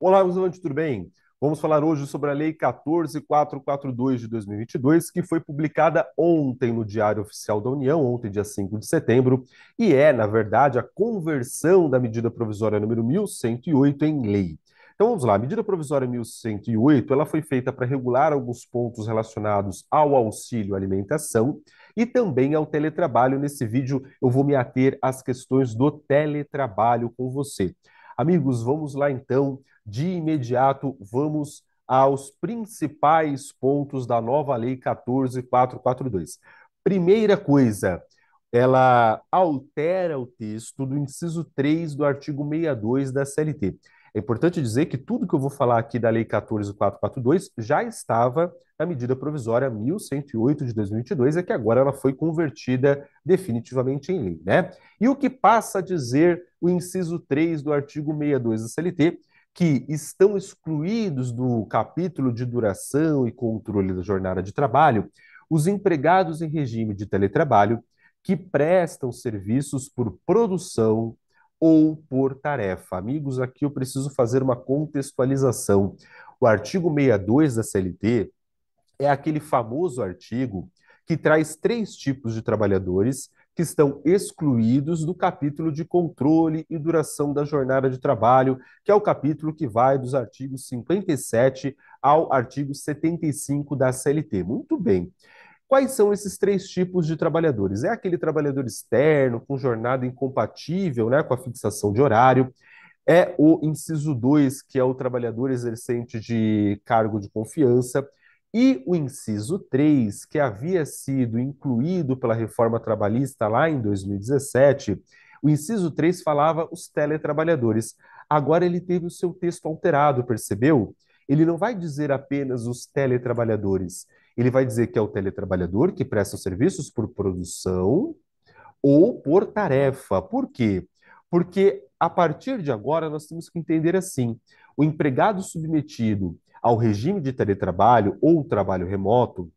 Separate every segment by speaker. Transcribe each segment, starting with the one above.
Speaker 1: Olá, meus amantes, tudo bem? Vamos falar hoje sobre a Lei 14.442 de 2022, que foi publicada ontem no Diário Oficial da União, ontem, dia 5 de setembro, e é, na verdade, a conversão da medida provisória número 1108 em lei. Então vamos lá, a medida provisória 1108, ela foi feita para regular alguns pontos relacionados ao auxílio alimentação e também ao teletrabalho. Nesse vídeo eu vou me ater às questões do teletrabalho com você. Amigos, vamos lá então. De imediato, vamos aos principais pontos da nova Lei 14.442. Primeira coisa, ela altera o texto do inciso 3 do artigo 62 da CLT. É importante dizer que tudo que eu vou falar aqui da Lei 14.442 já estava na medida provisória 1108 de 2022, é que agora ela foi convertida definitivamente em lei, né? E o que passa a dizer o inciso 3 do artigo 62 da CLT, que estão excluídos do capítulo de duração e controle da jornada de trabalho os empregados em regime de teletrabalho que prestam serviços por produção ou por tarefa. Amigos, aqui eu preciso fazer uma contextualização. O artigo 62 da CLT é aquele famoso artigo que traz três tipos de trabalhadores que estão excluídos do capítulo de controle e duração da jornada de trabalho, que é o capítulo que vai dos artigos 57 ao artigo 75 da CLT. Muito bem. Quais são esses três tipos de trabalhadores? É aquele trabalhador externo, com jornada incompatível, né, com a fixação de horário. É o inciso 2, que é o trabalhador exercente de cargo de confiança, e o inciso 3, que havia sido incluído pela reforma trabalhista lá em 2017. O inciso 3 falava os teletrabalhadores. Agora ele teve o seu texto alterado, percebeu? Ele não vai dizer apenas os teletrabalhadores, ele vai dizer que é o teletrabalhador que presta serviços por produção ou por tarefa. Por quê? Porque a partir de agora nós temos que entender assim: o empregado submetido ao regime de teletrabalho ou trabalho remoto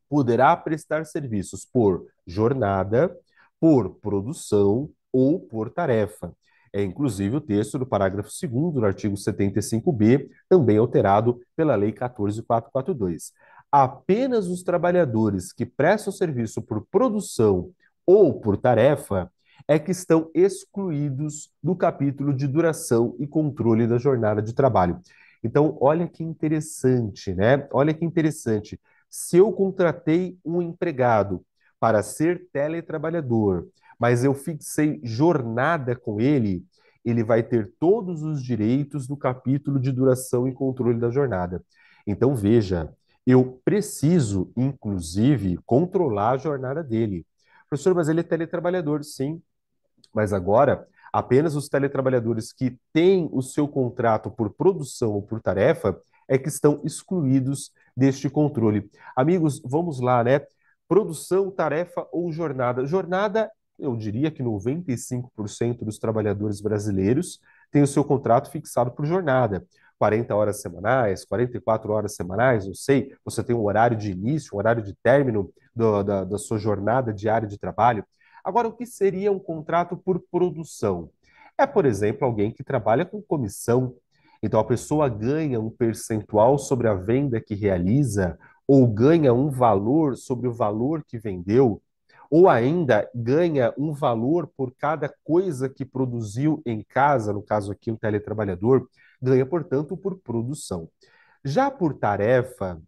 Speaker 1: poderá prestar serviços por jornada, por produção ou por tarefa. É inclusive o texto do parágrafo 2º do artigo 75b, também alterado pela Lei 14.442. Apenas os trabalhadores que prestam serviço por produção ou por tarefa é que estão excluídos do capítulo de duração e controle da jornada de trabalho. Então, olha que interessante, né? Olha que interessante. Se eu contratei um empregado para ser teletrabalhador, mas eu fixei jornada com ele, ele vai ter todos os direitos do capítulo de duração e controle da jornada. Então, veja, eu preciso, inclusive, controlar a jornada dele. Professor, mas ele é teletrabalhador, sim, mas agora apenas os teletrabalhadores que têm o seu contrato por produção ou por tarefa é que estão excluídos deste controle. Amigos, vamos lá, né? Produção, tarefa ou jornada. Jornada, eu diria que 95% dos trabalhadores brasileiros têm o seu contrato fixado por jornada. 40 horas semanais, 44 horas semanais, não sei, você tem um horário de início, um horário de término da sua jornada diária de trabalho. Agora, o que seria um contrato por produção? É, por exemplo, alguém que trabalha com comissão. Então, a pessoa ganha um percentual sobre a venda que realiza, ou ganha um valor sobre o valor que vendeu, ou ainda ganha um valor por cada coisa que produziu em casa, no caso aqui, um teletrabalhador, ganha, portanto, por produção. Já por tarefa,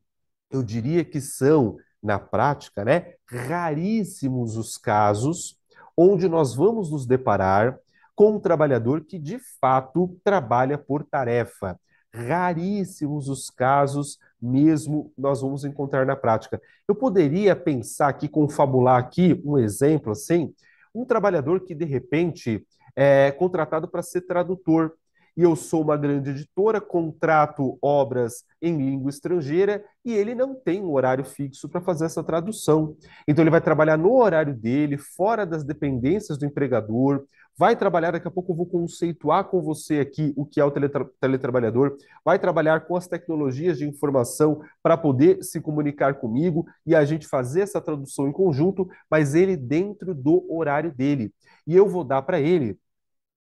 Speaker 1: eu diria que são, na prática, né, raríssimos os casos onde nós vamos nos deparar com um trabalhador que de fato trabalha por tarefa. Raríssimos os casos mesmo nós vamos encontrar na prática. Eu poderia pensar aqui, confabular aqui um exemplo assim, um trabalhador que de repente é contratado para ser tradutor e eu sou uma grande editora, contrato obras em língua estrangeira e ele não tem um horário fixo para fazer essa tradução. Então ele vai trabalhar no horário dele, fora das dependências do empregador, vai trabalhar, daqui a pouco eu vou conceituar com você aqui o que é o teletrabalhador, vai trabalhar com as tecnologias de informação para poder se comunicar comigo e a gente fazer essa tradução em conjunto, mas ele dentro do horário dele. E eu vou dar para ele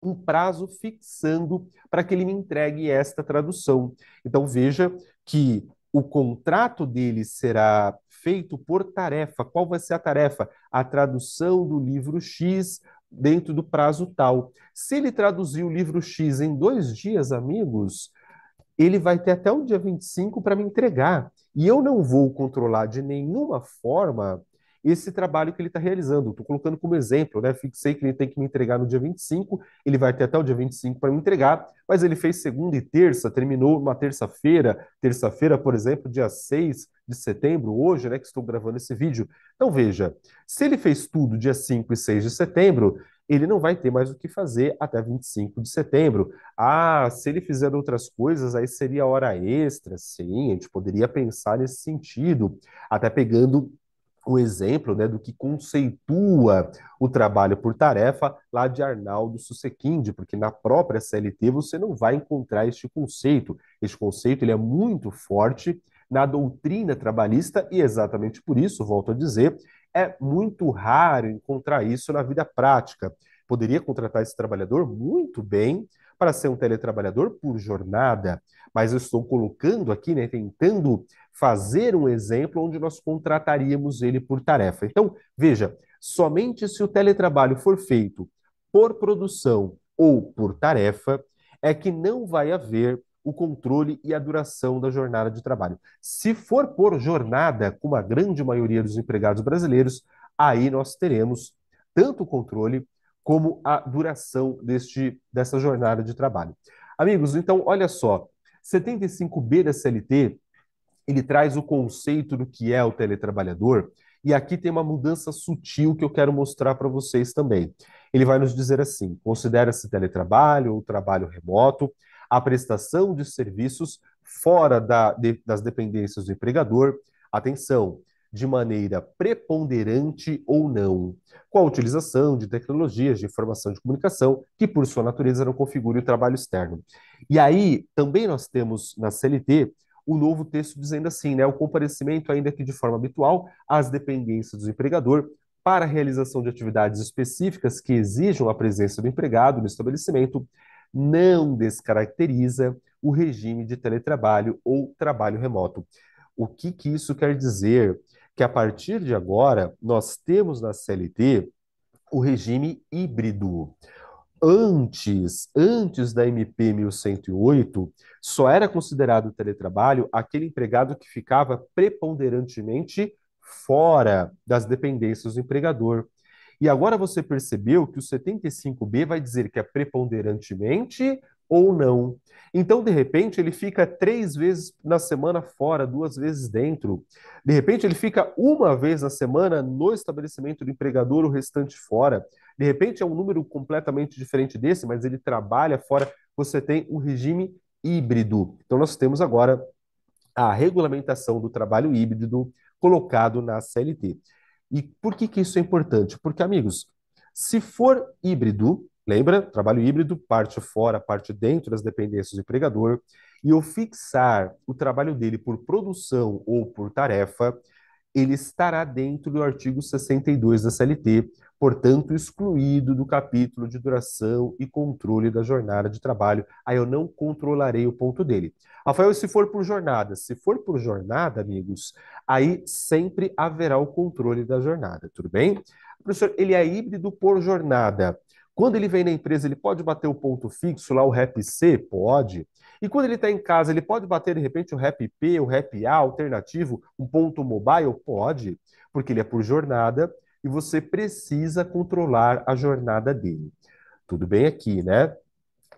Speaker 1: um prazo fixando para que ele me entregue esta tradução. Então veja que o contrato dele será feito por tarefa. Qual vai ser a tarefa? A tradução do livro X dentro do prazo tal. Se ele traduzir o livro X em 2 dias, amigos, ele vai ter até o dia 25 para me entregar. E eu não vou controlar de nenhuma forma esse trabalho que ele está realizando. Estou colocando como exemplo, né? Fixei que ele tem que me entregar no dia 25, ele vai ter até o dia 25 para me entregar, mas ele fez segunda e terça, terminou uma terça-feira, por exemplo, dia 6 de setembro, hoje, né, que estou gravando esse vídeo. Então, veja, se ele fez tudo dia 5 e 6 de setembro, ele não vai ter mais o que fazer até 25 de setembro. Ah, se ele fizer outras coisas, aí seria hora extra, sim, a gente poderia pensar nesse sentido, até pegando o exemplo, né, do que conceitua o trabalho por tarefa lá de Arnaldo Susequinde, porque na própria CLT você não vai encontrar este conceito. Este conceito ele é muito forte na doutrina trabalhista e exatamente por isso, volto a dizer, é muito raro encontrar isso na vida prática. Poderia contratar esse trabalhador muito bem para ser um teletrabalhador por jornada, mas eu estou colocando aqui, né, tentando fazer um exemplo onde nós contrataríamos ele por tarefa. Então, veja, somente se o teletrabalho for feito por produção ou por tarefa, é que não vai haver o controle e a duração da jornada de trabalho. Se for por jornada, como a grande maioria dos empregados brasileiros, aí nós teremos tanto o controle como a duração dessa jornada de trabalho. Amigos, então, olha só, 75B da CLT, ele traz o conceito do que é o teletrabalhador, e aqui tem uma mudança sutil que eu quero mostrar para vocês também. Ele vai nos dizer assim: considera-se teletrabalho ou trabalho remoto a prestação de serviços fora das dependências do empregador, atenção, de maneira preponderante ou não, com a utilização de tecnologias de informação e de comunicação que, por sua natureza, não configurem o trabalho externo. E aí, também nós temos na CLT o novo texto dizendo assim, né, o comparecimento, ainda que de forma habitual, às dependências do empregador para a realização de atividades específicas que exijam a presença do empregado no estabelecimento, não descaracteriza o regime de teletrabalho ou trabalho remoto. O que que isso quer dizer? Que a partir de agora, nós temos na CLT o regime híbrido. Antes da MP 1108, só era considerado teletrabalho aquele empregado que ficava preponderantemente fora das dependências do empregador. E agora você percebeu que o 75B vai dizer que é preponderantemente ou não. Então, de repente, ele fica 3 vezes na semana fora, 2 vezes dentro. De repente, ele fica uma vez na semana no estabelecimento do empregador, o restante fora. De repente, é um número completamente diferente desse, mas ele trabalha fora. Você tem um regime híbrido. Então, nós temos agora a regulamentação do trabalho híbrido colocado na CLT. E por que que isso é importante? Porque, amigos, se for híbrido, lembra? Trabalho híbrido, parte fora, parte dentro das dependências do empregador, e eu fixar o trabalho dele por produção ou por tarefa, ele estará dentro do artigo 62 da CLT, portanto, excluído do capítulo de duração e controle da jornada de trabalho. Aí eu não controlarei o ponto dele. Rafael, se for por jornada? Se for por jornada, amigos, aí sempre haverá o controle da jornada, tudo bem? Professor, ele é híbrido por jornada. Quando ele vem na empresa, ele pode bater o ponto fixo lá, o REP-C? Pode. E quando ele está em casa, ele pode bater de repente o REP-P, o REP-A alternativo, um ponto mobile? Pode, porque ele é por jornada e você precisa controlar a jornada dele. Tudo bem aqui, né?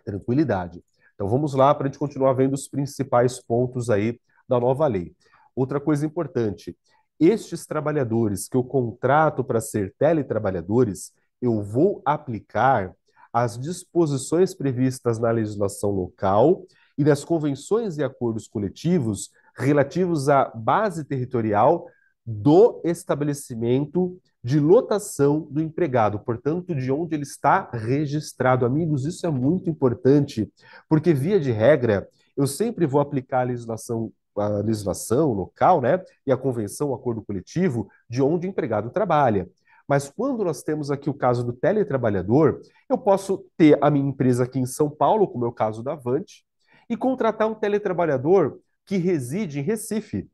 Speaker 1: Tranquilidade. Então vamos lá para a gente continuar vendo os principais pontos aí da nova lei. Outra coisa importante: estes trabalhadores que eu contrato para ser teletrabalhadores, eu vou aplicar as disposições previstas na legislação local e nas convenções e acordos coletivos relativos à base territorial do estabelecimento de lotação do empregado, portanto, de onde ele está registrado. Amigos, isso é muito importante, porque, via de regra, eu sempre vou aplicar a legislação local, né, e a convenção, o acordo coletivo, de onde o empregado trabalha. Mas quando nós temos aqui o caso do teletrabalhador, eu posso ter a minha empresa aqui em São Paulo, como é o caso da Avante, e contratar um teletrabalhador que reside em Recife,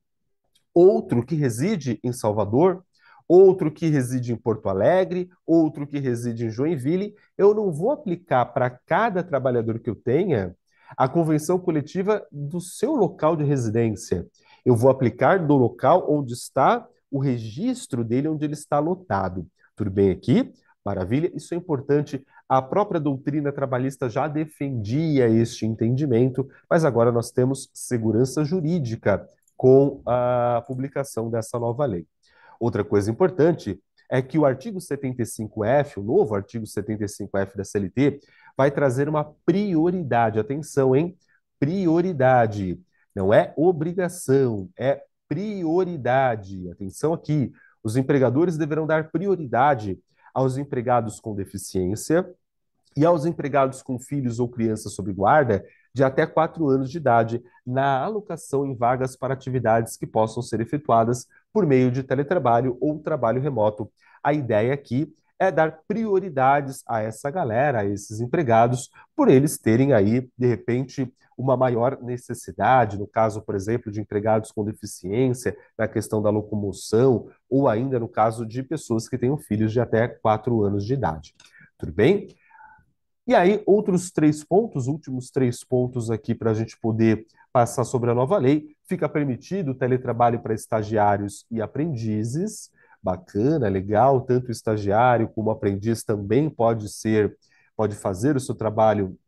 Speaker 1: outro que reside em Salvador, outro que reside em Porto Alegre, outro que reside em Joinville. Eu não vou aplicar para cada trabalhador que eu tenha a convenção coletiva do seu local de residência. Eu vou aplicar do local onde está o registro dele, onde ele está lotado. Tudo bem aqui? Maravilha. Isso é importante. A própria doutrina trabalhista já defendia este entendimento, mas agora nós temos segurança jurídica com a publicação dessa nova lei. Outra coisa importante é que o artigo 75F, o novo artigo 75F da CLT, vai trazer uma prioridade. Atenção, hein? Prioridade. Não é obrigação, é prioridade. Atenção aqui. Os empregadores deverão dar prioridade aos empregados com deficiência e aos empregados com filhos ou crianças sob guarda de até 4 anos de idade na alocação em vagas para atividades que possam ser efetuadas por meio de teletrabalho ou trabalho remoto. A ideia aqui é dar prioridades a essa galera, a esses empregados, por eles terem aí, de repente, uma maior necessidade, no caso, por exemplo, de empregados com deficiência, na questão da locomoção, ou ainda no caso de pessoas que tenham filhos de até 4 anos de idade. Tudo bem? E aí, outros 3 pontos, últimos 3 pontos aqui para a gente poder passar sobre a nova lei. Fica permitido o teletrabalho para estagiários e aprendizes. Bacana, legal. Tanto estagiário como aprendiz também pode fazer o seu trabalho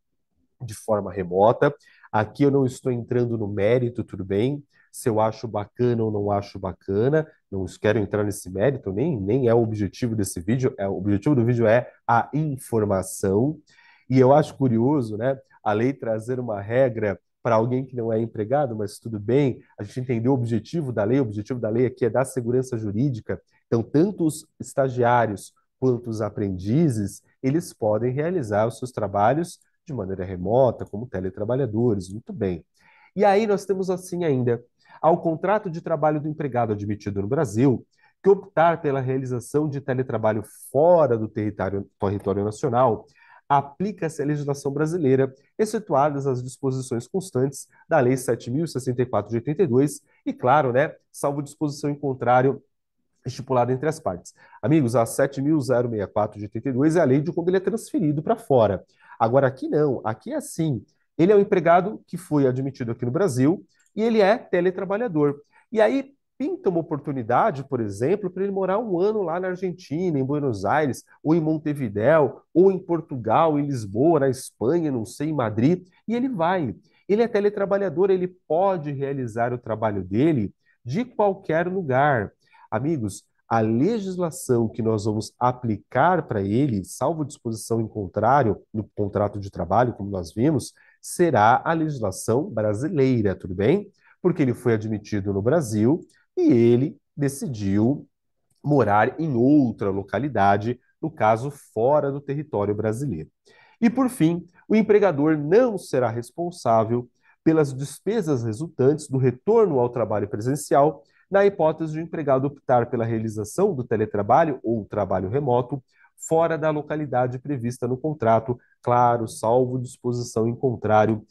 Speaker 1: de forma remota. Aqui eu não estou entrando no mérito, tudo bem? Se eu acho bacana ou não acho bacana, não quero entrar nesse mérito, nem é o objetivo desse vídeo. O objetivo do vídeo é a informação. E eu acho curioso, né, a lei trazer uma regra para alguém que não é empregado, mas tudo bem, a gente entendeu o objetivo da lei. O objetivo da lei aqui é dar segurança jurídica. Então, tanto os estagiários quanto os aprendizes, eles podem realizar os seus trabalhos de maneira remota, como teletrabalhadores, muito bem. E aí nós temos assim ainda, ao contrato de trabalho do empregado admitido no Brasil, que optar pela realização de teletrabalho fora do território nacional, aplica-se a legislação brasileira, excetuadas as disposições constantes da Lei 7.064 de 82 e, claro, né, salvo disposição em contrário estipulada entre as partes. Amigos, a 7.064 de 82 é a lei de quando ele é transferido para fora. Agora, aqui não, aqui é assim. Ele é um empregado que foi admitido aqui no Brasil e ele é teletrabalhador. E aí pinta uma oportunidade, por exemplo, para ele morar 1 ano lá na Argentina, em Buenos Aires, ou em Montevidéu, ou em Portugal, em Lisboa, na Espanha, não sei, em Madrid, e ele vai. Ele é teletrabalhador, ele pode realizar o trabalho dele de qualquer lugar. Amigos, a legislação que nós vamos aplicar para ele, salvo disposição em contrário, no contrato de trabalho, como nós vimos, será a legislação brasileira, tudo bem? Porque ele foi admitido no Brasil e ele decidiu morar em outra localidade, no caso, fora do território brasileiro. E, por fim, o empregador não será responsável pelas despesas resultantes do retorno ao trabalho presencial, na hipótese de o empregado optar pela realização do teletrabalho ou trabalho remoto fora da localidade prevista no contrato, claro, salvo disposição em contrário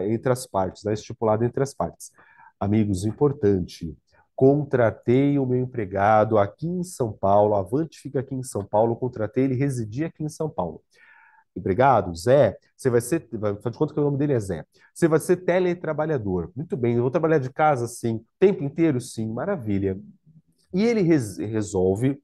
Speaker 1: entre as partes, estipulado entre as partes. Amigos, importante, contratei o meu empregado aqui em São Paulo, a Avante fica aqui em São Paulo, contratei ele, residia aqui em São Paulo. Empregado, Zé, você vai ser, faz de conta que o nome dele é Zé. Você vai ser teletrabalhador. Muito bem, eu vou trabalhar de casa, sim. O tempo inteiro, sim, maravilha. E ele resolve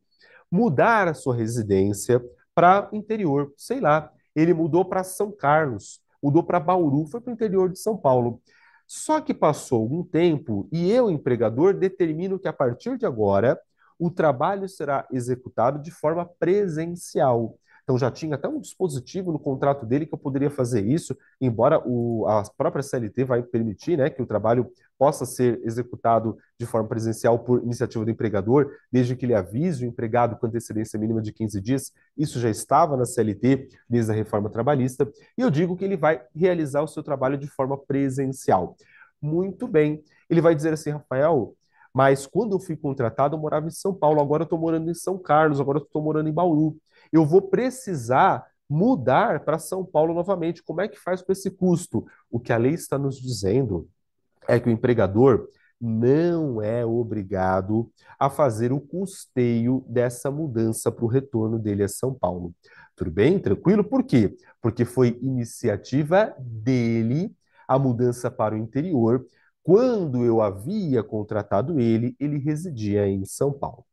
Speaker 1: mudar a sua residência para o interior, sei lá. Ele mudou para São Carlos, mudou para Bauru, foi para o interior de São Paulo. Só que passou algum tempo e eu, empregador, determino que a partir de agora o trabalho será executado de forma presencial. Então já tinha até um dispositivo no contrato dele que eu poderia fazer isso, embora a própria CLT vai permitir, né, que o trabalho possa ser executado de forma presencial por iniciativa do empregador, desde que ele avise o empregado com antecedência mínima de 15 dias. Isso já estava na CLT desde a reforma trabalhista. E eu digo que ele vai realizar o seu trabalho de forma presencial. Muito bem. Ele vai dizer assim, Rafael, Mas quando eu fui contratado, eu morava em São Paulo, agora eu estou morando em São Carlos, agora eu estou morando em Bauru. Eu vou precisar mudar para São Paulo novamente. Como é que faz com esse custo? O que a lei está nos dizendo é que o empregador não é obrigado a fazer o custeio dessa mudança para o retorno dele a São Paulo. Tudo bem? Tranquilo? Por quê? Porque foi iniciativa dele a mudança para o interior. Quando eu havia contratado ele, ele residia em São Paulo.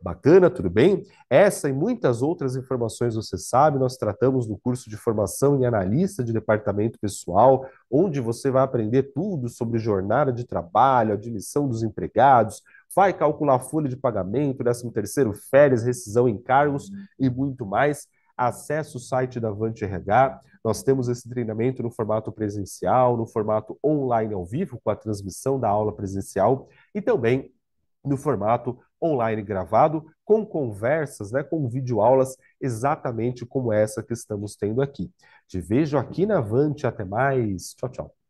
Speaker 1: Bacana, tudo bem? Essa e muitas outras informações você sabe, nós tratamos no curso de formação em analista de departamento pessoal, onde você vai aprender tudo sobre jornada de trabalho, admissão dos empregados, vai calcular folha de pagamento, 13º, férias, rescisão em cargos e muito mais. Acesse o site da Avante RH. Nós temos esse treinamento no formato presencial, no formato online ao vivo, com a transmissão da aula presencial e também no formato online gravado, com conversas, né, com videoaulas exatamente como essa que estamos tendo aqui. Te vejo aqui na Avante. Até mais. Tchau, tchau.